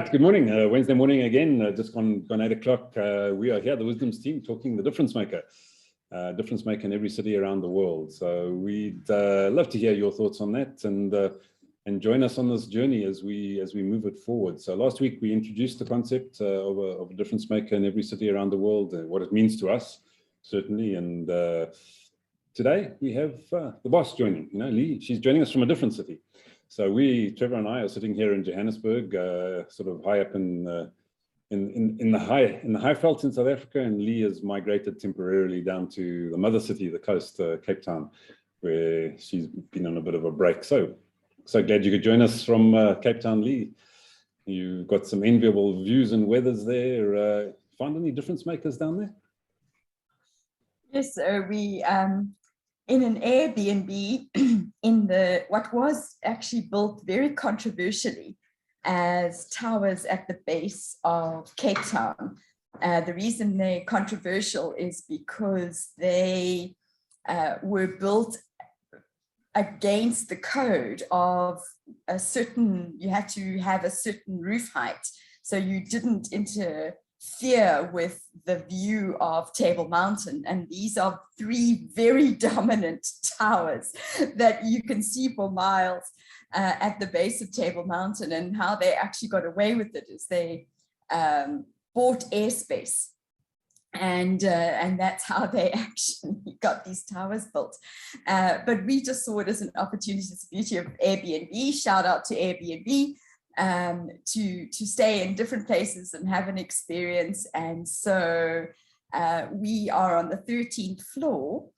Right, good morning. Wednesday morning again, just gone 8 o'clock. We are here, the Wisdoms team, talking the Difference Maker. Difference Maker in every city around the world. So we'd love to hear your thoughts on that and join us on this journey as we move it forward. So last week we introduced the concept of a Difference Maker in every city around the world, what it means to us, certainly. And today we have the boss joining, Lee. She's joining us from a different city. So Trevor and I are sitting here in Johannesburg, sort of high up in the Highveld in South Africa, and Lee has migrated temporarily down to the mother city, the coast, Cape Town, where she's been on a bit of a break. So glad you could join us from Cape Town, Lee. You've got some enviable views and weathers there. Find any difference makers down there? Yes, so we in an Airbnb in what was actually built very controversially as towers at the base of Cape Town. The reason they're controversial is because they were built against the code of you had to have a certain roof height, so you didn't interfere with the view of Table Mountain. And these are three very dominant towers that you can see for miles at the base of Table Mountain. And how they actually got away with it is they bought airspace, and that's how they actually got these towers built. But we just saw it as an opportunity. It's the beauty of Airbnb. Shout out to Airbnb. To stay in different places and have an experience. And so we are on the 13th floor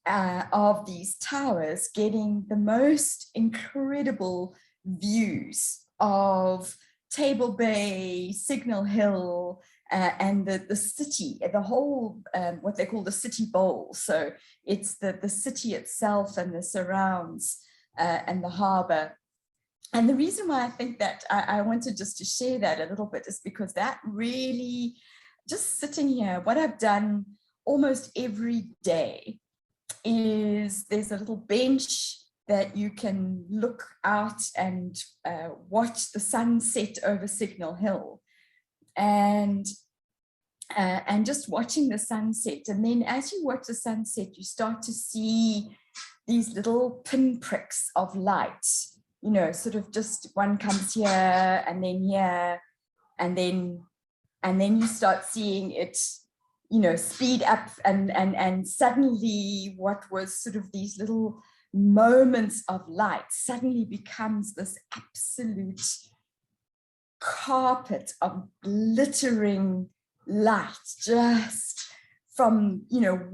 of these towers, getting the most incredible views of Table Bay, Signal Hill, and the city, the whole, what they call the city bowl. So it's the city itself and the surrounds and the harbor. And the reason why I think that I wanted just to share that a little bit is because that really, just sitting here, what I've done almost every day is there's a little bench that you can look out and watch the sunset over Signal Hill, and just watching the sunset. And then as you watch the sunset, you start to see these little pinpricks of light. Sort of just one comes here and then here, and then you start seeing it, speed up, and suddenly what was sort of these little moments of light suddenly becomes this absolute carpet of glittering light, just from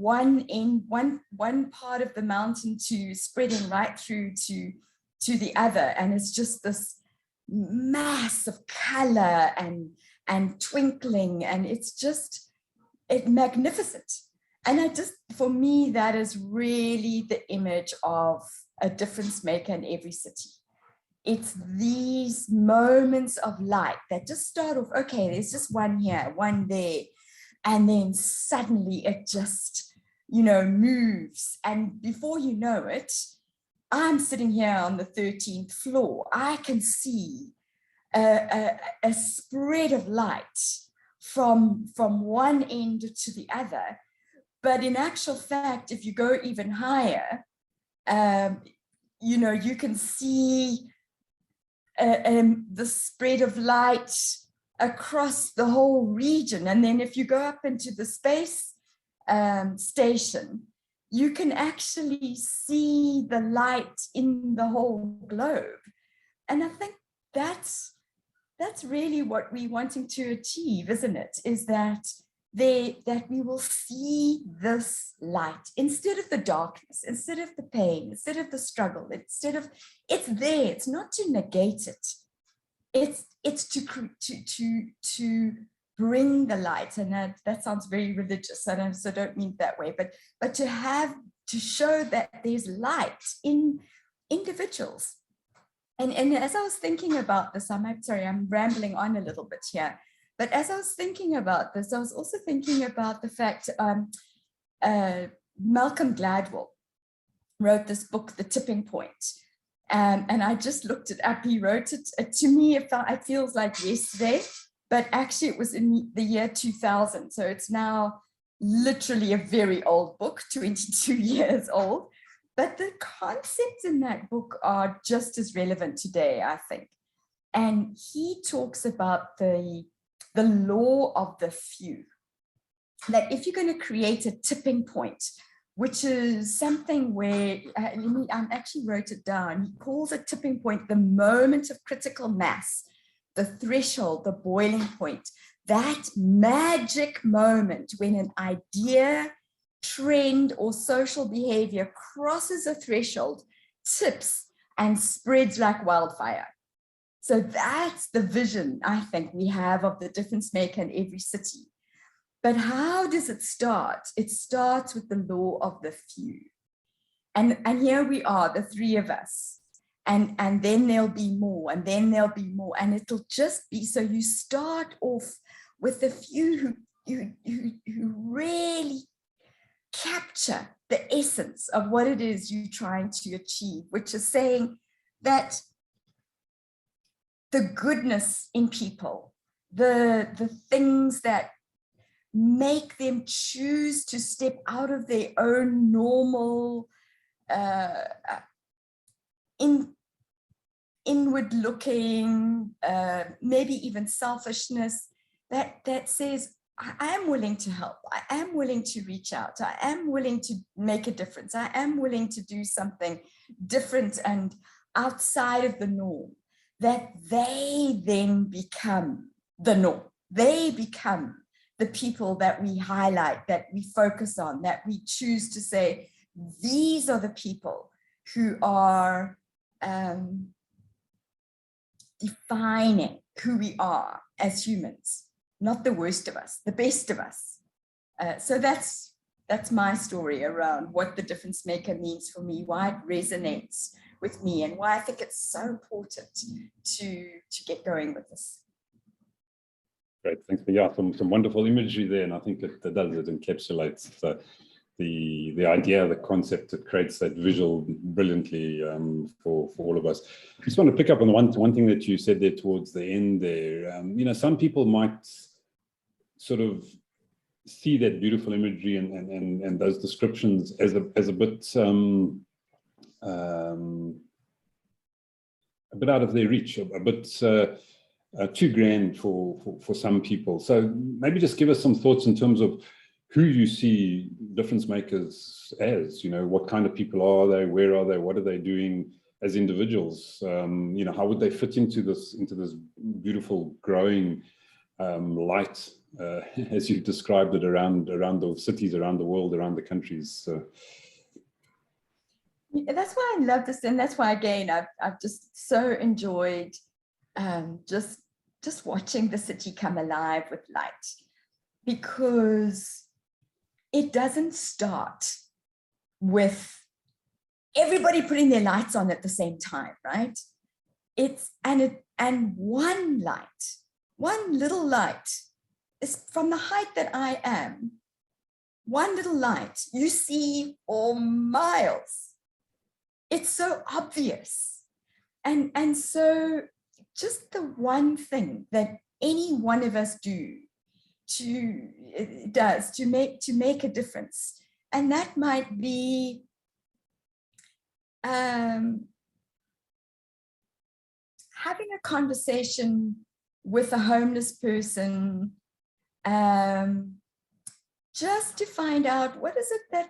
one part of the mountain to spreading right through to the other. And it's just this mass of color and twinkling, and it's magnificent. And for me, that is really the image of a difference maker in every city. It's these moments of light that just start off, okay, there's just one here, one there, and then suddenly it just moves, and before you know it, I'm sitting here on the 13th floor. I can see a spread of light from one end to the other. But in actual fact, if you go even higher, you can see the spread of light across the whole region. And then if you go up into the space station, you can actually see the light in the whole globe. And I think that's really what we're wanting to achieve, isn't it? Is that we will see this light instead of the darkness, instead of the pain, instead of the struggle, it's there. It's not to negate it. It's to bring the light. And that sounds very religious, and so don't mean it that way, but to show that there's light in individuals. And as I was thinking about this, I'm rambling on a little bit here, but as I was thinking about this, I was also thinking about the fact Malcolm Gladwell wrote this book, The Tipping Point, And I just looked it up. He wrote it. To me, it feels like yesterday, but actually it was in the year 2000. So it's now literally a very old book, 22 years old. But the concepts in that book are just as relevant today, I think. And he talks about the law of the few. That if you're going to create a tipping point, which is something where, I actually wrote it down, he calls a tipping point the moment of critical mass, the threshold, the boiling point, that magic moment when an idea, trend, or social behavior crosses a threshold, tips, and spreads like wildfire. So that's the vision, I think, we have of the difference maker in every city. But how does it start? It starts with the law of the few. And here we are, the three of us. And then there'll be more, and then there'll be more. And it'll just be, so you start off with the few who really capture the essence of what it is you're trying to achieve, which is saying that the goodness in people, the things that make them choose to step out of their own normal, inward looking, maybe even selfishness, that says, I am willing to help, I am willing to reach out, I am willing to make a difference, I am willing to do something different and outside of the norm, that they then become the norm. They become the people that we highlight, that we focus on, that we choose to say, these are the people who are defining who we are as humans, not the worst of us, the best of us. So that's my story around what the difference maker means for me, why it resonates with me, and why I think it's so important to get going with this. Great, thanks. Yeah, some wonderful imagery there, and I think it encapsulates the idea, the concept. It creates that visual brilliantly for all of us. I just want to pick up on one thing that you said there towards the end there. You know, some people might sort of see that beautiful imagery and those descriptions as a bit out of their reach, a bit too grand for some people. So maybe just give us some thoughts in terms of who you see difference makers as. You know, what kind of people are they? Where are they? What are they doing as individuals? You know, how would they fit into this beautiful growing light, as you've described it, around the cities, around the world, around the countries? So. That's why I love this, and that's why, again, I've just so enjoyed just watching the city come alive with light, because it doesn't start with everybody putting their lights on at the same time, right? And one light, one little light, is from the height that I am, one little light you see for miles. It's so obvious. And so just the one thing that any one of us does to make a difference. And that might be having a conversation with a homeless person, just to find out, what is it that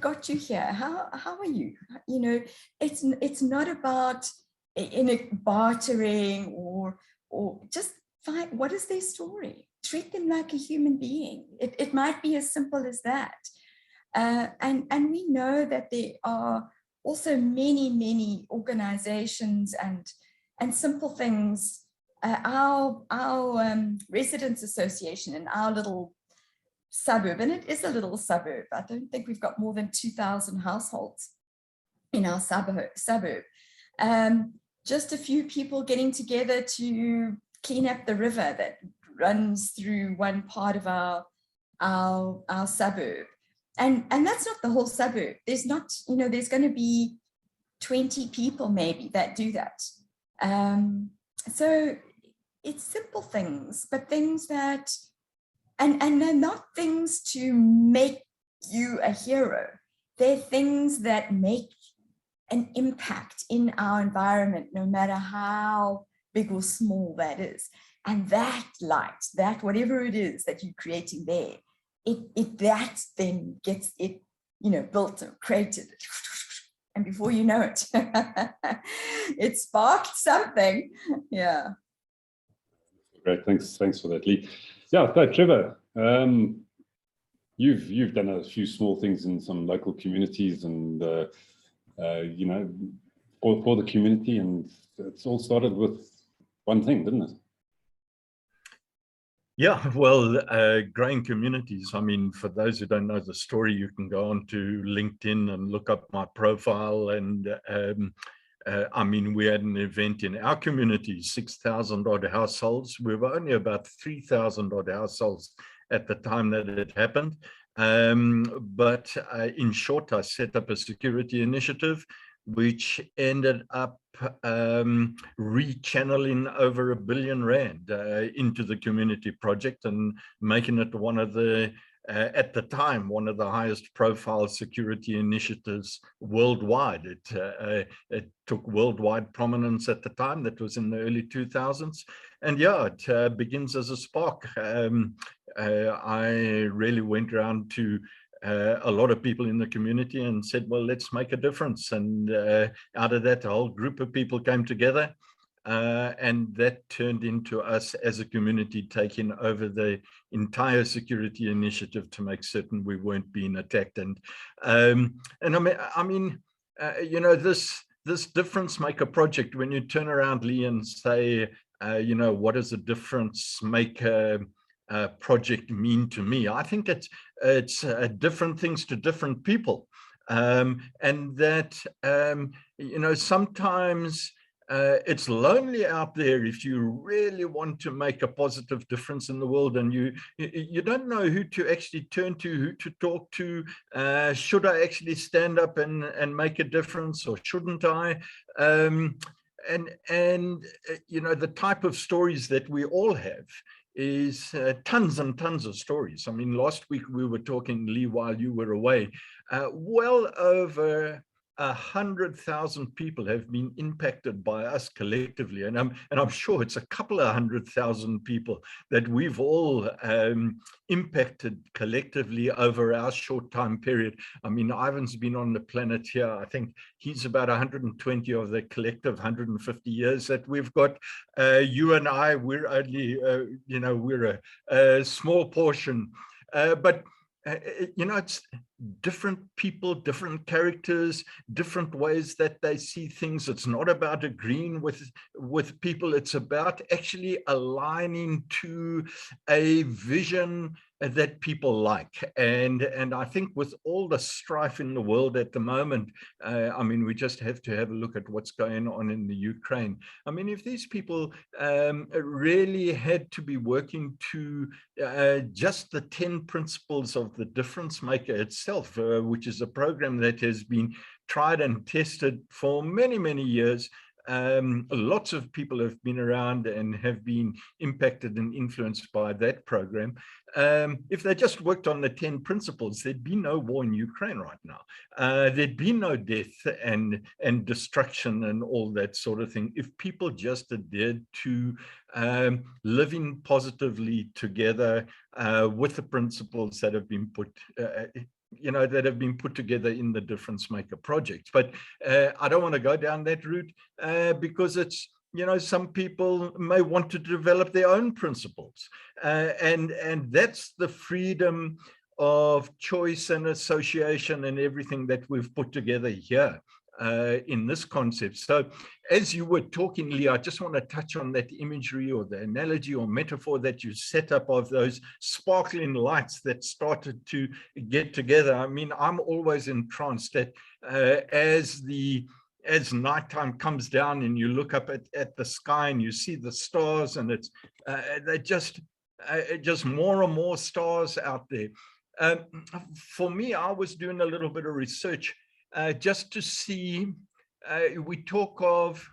got you here? How are you? You know, it's not about bartering or just find what is their story. Treat them like a human being. It might be as simple as that. And we know that there are also many organizations and simple things. Our residents association in our little suburb, and it is a little suburb. I don't think we've got more than 2,000 households in our suburb. Just a few people getting together to clean up the river that runs through one part of our suburb. And that's not the whole suburb. There's not, you know, there's going to be 20 people maybe that do that. So it's simple things, but things that, and they're not things to make you a hero. They're things that make an impact in our environment, no matter how big or small that is. And that light, that whatever it is that you're creating there, that then gets it, built or created. And before you know it, it sparked something. Yeah. Great, thanks for that, Lee. Yeah, so Trevor, you've done a few small things in some local communities, and for the community, and it's all started with one thing, didn't it? Yeah, well, growing communities. I mean, for those who don't know the story, you can go on to LinkedIn and look up my profile. And I mean, we had an event in our community, 6,000 odd households. We were only about 3,000 odd households at the time that it happened. But in short, I set up a security initiative, which ended up rechanneling over R1 billion into the community project and making it one of the, at the time, one of the highest profile security initiatives worldwide. It took worldwide prominence at the time. That was in the early 2000s. And yeah, it begins as a spark. I really went around to a lot of people in the community and said, well, let's make a difference. And out of that, a whole group of people came together, and that turned into us as a community taking over the entire security initiative to make certain we weren't being attacked. And I mean, this DifferenceMaker project, when you turn around, Lee, and say, what does a DifferenceMaker project mean to me? I think it's different things to different people, and that sometimes it's lonely out there if you really want to make a positive difference in the world, and you don't know who to actually turn to, who to talk to. Should I actually stand up and make a difference, or shouldn't I? And the type of stories that we all have is tons and tons of stories. I mean, last week we were talking, Lee, while you were away, well over 100,000 people have been impacted by us collectively, and I'm sure it's a couple of 100,000 people that we've all impacted collectively over our short time period. I mean, Ivan's been on the planet here. I think he's about 120 of the collective 150 years that we've got. You and I, we're only, we're a small portion, but it's different people, different characters, different ways that they see things. It's not about agreeing with people. It's about actually aligning to a vision that people like. And I think with all the strife in the world at the moment, I mean, we just have to have a look at what's going on in the Ukraine. I mean, if these people really had to be working to just the 10 principles of the DifferenceMaker itself, which is a program that has been tried and tested for many, many years. Lots of people have been around and have been impacted and influenced by that program. If they just worked on the 10 principles, there'd be no war in Ukraine right now. There'd be no death and destruction and all that sort of thing. If people just adhered to living positively together with the principles that have been put that have been put together in the DifferenceMaker project. But I don't want to go down that route because it's, some people may want to develop their own principles. And that's the freedom of choice and association and everything that we've put together here in this concept. So as you were talking, Lee, I just want to touch on that imagery or the analogy or metaphor that you set up of those sparkling lights that started to get together. I mean, I'm always entranced that as nighttime comes down and you look up at the sky and you see the stars, and it's they just more and more stars out there. For me, I was doing a little bit of research just to see we talk of,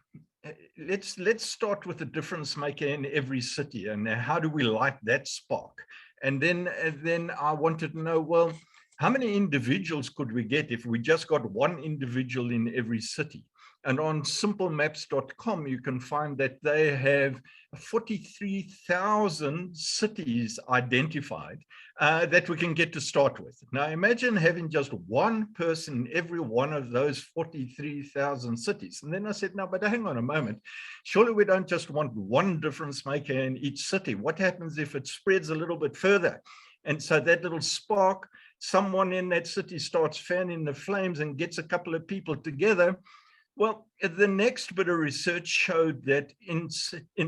let's start with the difference maker in every city, and how do we light that spark? And then I wanted to know, well, how many individuals could we get if we just got one individual in every city? And on simplemaps.com, you can find that they have 43,000 cities identified that we can get to start with. Now, imagine having just one person in every one of those 43,000 cities. And then I said, no, but hang on a moment. Surely we don't just want one difference maker in each city. What happens if it spreads a little bit further? And so that little spark, someone in that city starts fanning the flames and gets a couple of people together. Well, the next bit of research showed that in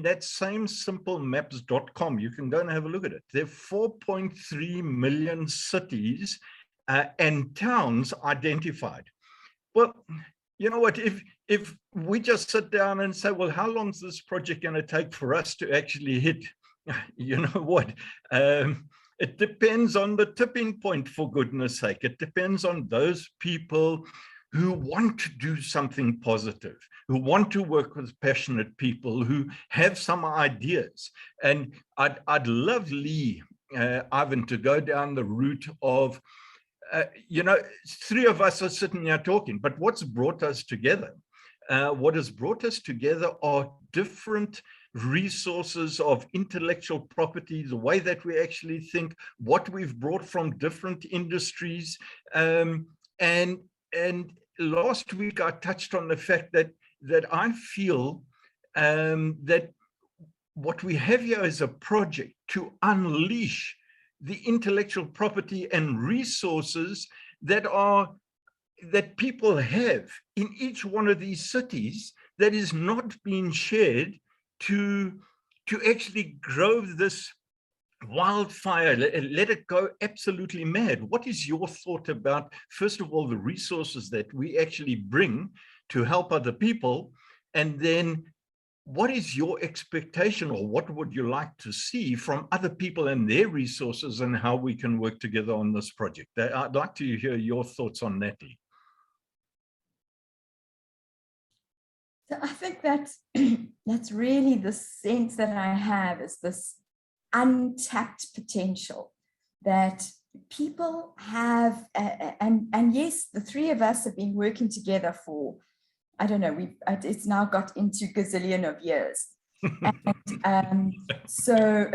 that same simplemaps.com, you can go and have a look at it. There are 4.3 million cities and towns identified. Well, you know what, if we just sit down and say, well, how long is this project going to take for us to actually hit, you know what, it depends on the tipping point, for goodness sake. It depends on those people who want to do something positive, who want to work with passionate people, who have some ideas. And I'd love Lee, Ivan, to go down the route of, you know, three of us are sitting here talking, but what's brought us together? What has brought us together are different resources of intellectual property, the way that we actually think, what we've brought from different industries. And last week, I touched on the fact that I feel that what we have here is a project to unleash the intellectual property and resources that people have in each one of these cities that is not being shared to actually grow this wildfire, let it go absolutely mad. What is your thought about, first of all, the resources that we actually bring to help other people? And then what is your expectation, or what would you like to see from other people and their resources, and how we can work together on this project? I'd like to hear your thoughts on that, Lee. So I think that's really the sense that I have, is this untapped potential that people have, and yes, the three of us have been working together for, I don't know, it's now got into gazillion of years. And so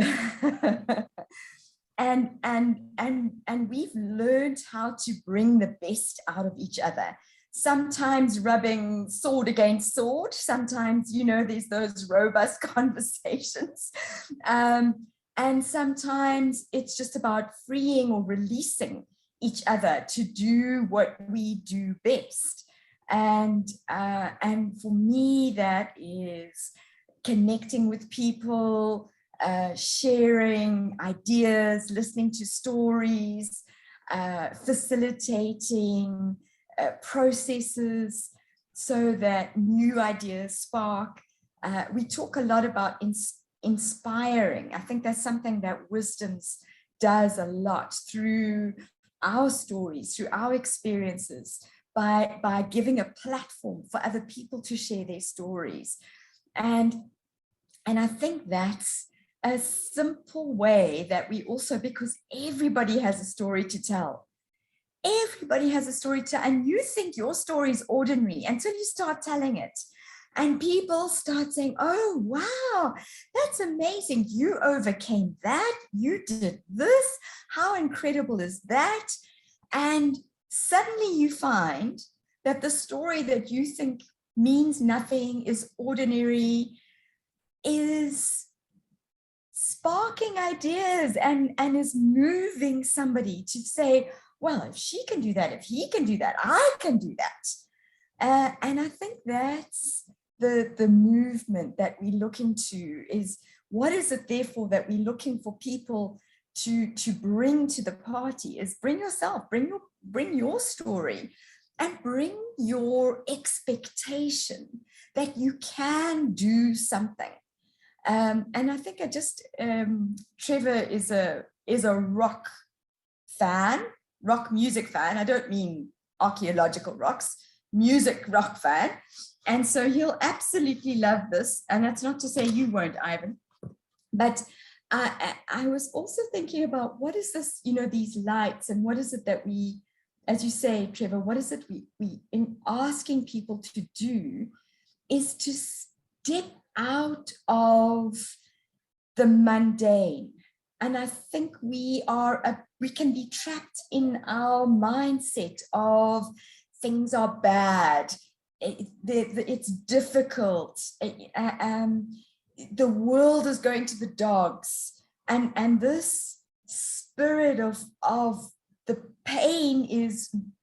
and we've learned how to bring the best out of each other. Sometimes rubbing sword against sword, sometimes, you know, there's those robust conversations. And sometimes it's just about freeing or releasing each other to do what we do best. And for me, that is connecting with people, sharing ideas, listening to stories, facilitating processes so that new ideas spark. We talk a lot about inspiring. I think that's something that Wisdoms does a lot through our stories, through our experiences, by giving a platform for other people to share their stories. And I think that's a simple way that we also, because everybody has a story to tell. Everybody has a story to tell, and you think your story is ordinary until you start telling it. And people start saying, oh, wow, that's amazing. You overcame that. You did this. How incredible is that? And suddenly you find that the story that you think means nothing, is ordinary, is sparking ideas and is moving somebody to say, well, if she can do that, if he can do that, I can do that. And I think that's the movement that we look into, is what is it therefore that we're looking for people to bring to the party, is bring yourself, bring your story, and bring your expectation that you can do something. And I think Trevor is a rock fan, rock music fan. I don't mean archaeological rocks, music rock fan. And so he'll absolutely love this. And that's not to say you won't, Ivan. But I was also thinking about what is this, these lights, and what is it that we, as you say, Trevor, what is it we in asking people to do is to step out of the mundane. And I think we can be trapped in our mindset of things are bad, it's difficult, the world is going to the dogs, and this spirit of the pain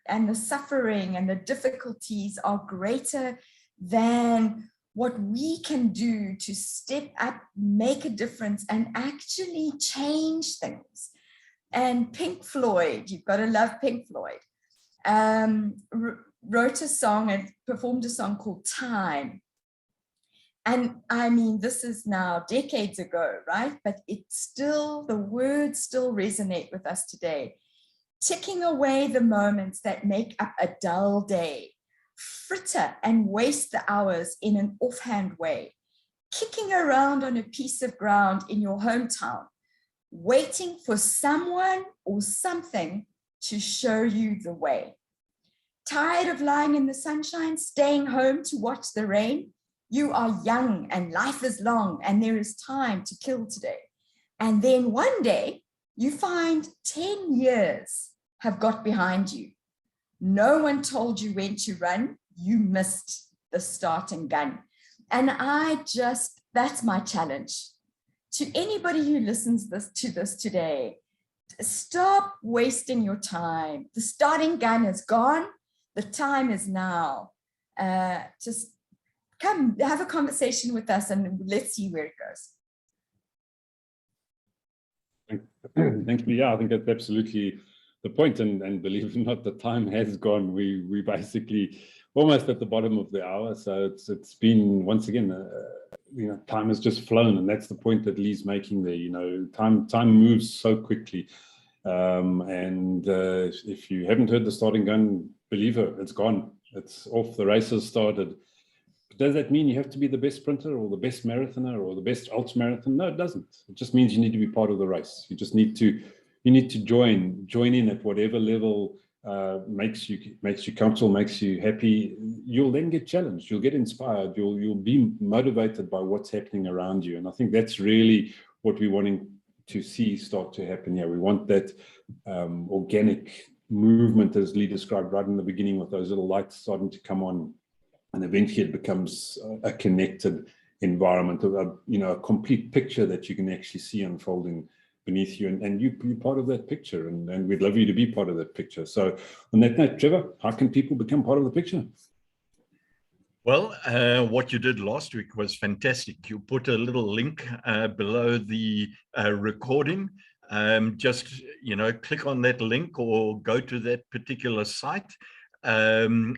and the suffering and the difficulties are greater than what we can do to step up, make a difference, and actually change things. And Pink Floyd, you've got to love Pink Floyd, wrote a song and performed a song called Time. And I mean, this is now decades ago, right? But the words still resonate with us today. Ticking away the moments that make up a dull day, fritter and waste the hours in an offhand way, kicking around on a piece of ground in your hometown, waiting for someone or something to show you the way. Tired of lying in the sunshine, staying home to watch the rain? You are young and life is long and there is time to kill today. And then one day you find 10 years have got behind you. No one told you when to run. You missed the starting gun. And that's my challenge to anybody who listens to this today. Stop wasting your time. The starting gun is gone. The time is now. Just come have a conversation with us and let's see where it goes. Thank you. Yeah, I think that's absolutely the point. And believe it or not, the time has gone. We basically almost at the bottom of the hour. So it's been, once again, time has just flown. And that's the point that Lee's making there. Time moves so quickly. If you haven't heard the starting gun, believe her, it's gone. It's off. The race has started. Does that mean you have to be the best sprinter or the best marathoner or the best ultra marathon? No, it doesn't. It just means you need to be part of the race. You just need to join in at whatever level makes you comfortable, makes you happy. You'll then get challenged. You'll get inspired. You'll be motivated by what's happening around you. And I think that's really what we're wanting to see start to happen here. We want that organic movement, as Lee described right in the beginning, with those little lights starting to come on. And eventually it becomes a connected environment, a complete picture that you can actually see unfolding beneath you. And you're part of that picture, and we'd love you to be part of that picture. So on that note, Trevor, how can people become part of the picture? Well, what you did last week was fantastic. You put a little link below the recording. Just, click on that link or go to that particular site. Commit.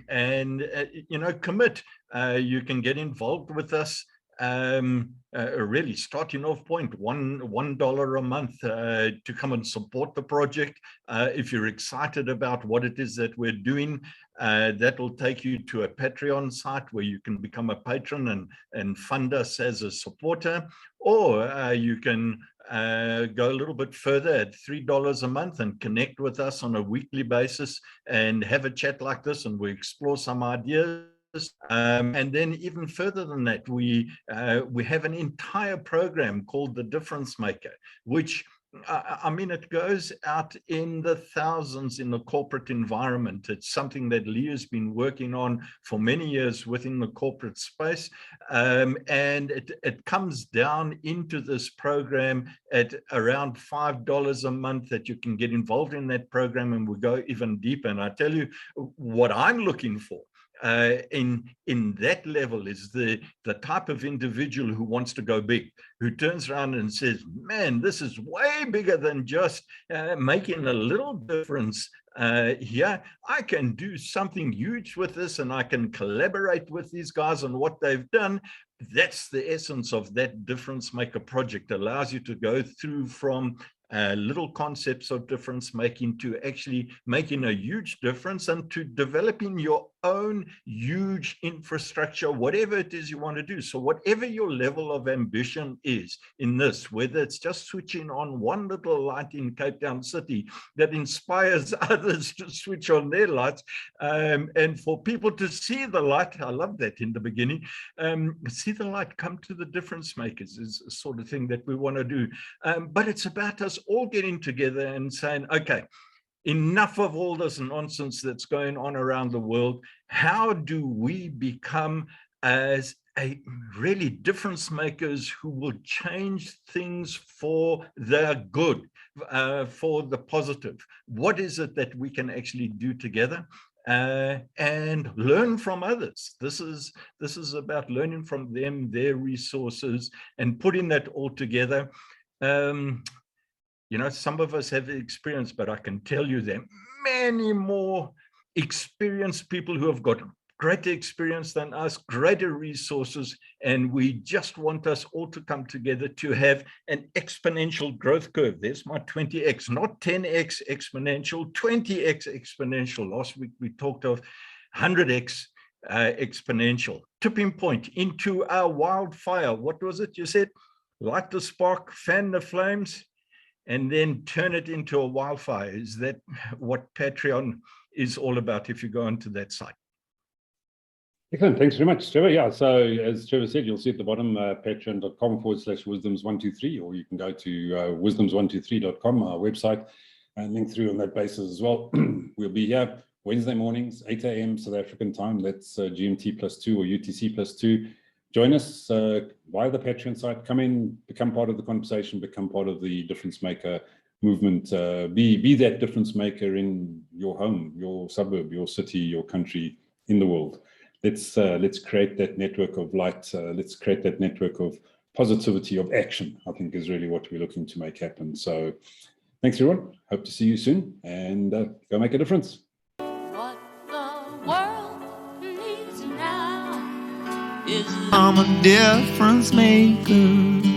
You can get involved with us. Really starting off point, $1 a month to come and support the project. If you're excited about what it is that we're doing, that will take you to a Patreon site where you can become a patron and fund us as a supporter, or you can go a little bit further at $3 a month and connect with us on a weekly basis and have a chat like this, and we explore some ideas. And then even further than that, we have an entire program called the DifferenceMaker, which it goes out in the thousands in the corporate environment. It's something that Lee has been working on for many years within the corporate space. And it comes down into this program at around $5 a month that you can get involved in that program, and we go even deeper. And I tell you what I'm looking for in that level is the type of individual who wants to go big, who turns around and says, man, this is way bigger than just making a little difference here. I can do something huge with this, and I can collaborate with these guys on what they've done. That's the essence of that Difference Maker project. It allows you to go through from little concepts of difference making to actually making a huge difference, and to developing your own huge infrastructure, whatever it is you want to do. So whatever your level of ambition is in this, whether it's just switching on one little light in Cape Town City that inspires others to switch on their lights, and for people to see the light, I love that in the beginning, see the light, come to the difference makers is the sort of thing that we want to do. But it's about us all getting together and saying, okay, enough of all this nonsense that's going on around the world. How do we become as a really difference makers who will change things for the good, for the positive? What is it that we can actually do together? And learn from others. This is about learning from them, their resources, and putting that all together. You know, some of us have experience, but I can tell you there are many more experienced people who have got greater experience than us, greater resources, and we just want us all to come together to have an exponential growth curve. There's my 20x, not 10x exponential, 20x exponential. Last week we talked of 100x exponential. Tipping point into our wildfire. What was it you said? Light the spark, fan the flames, and then turn it into a wildfire. Is that what Patreon is all about if you go onto that site? Excellent. Thanks very much, Trevor. Yeah, so as Trevor said, you'll see at the bottom, patreon.com/wisdoms123, or you can go to wisdoms123.com, our website, and link through on that basis as well. We'll be here Wednesday mornings, 8 a.m. South African time. That's GMT +2 or UTC +2. Join us via the Patreon site. Come in, become part of the conversation, become part of the difference maker movement. Be that difference maker in your home, your suburb, your city, your country, in the world. Let's create that network of light. Let's create that network of positivity, of action, I think is really what we're looking to make happen. So thanks, everyone. Hope to see you soon, and go make a difference. What the world needs now is I'm a difference maker.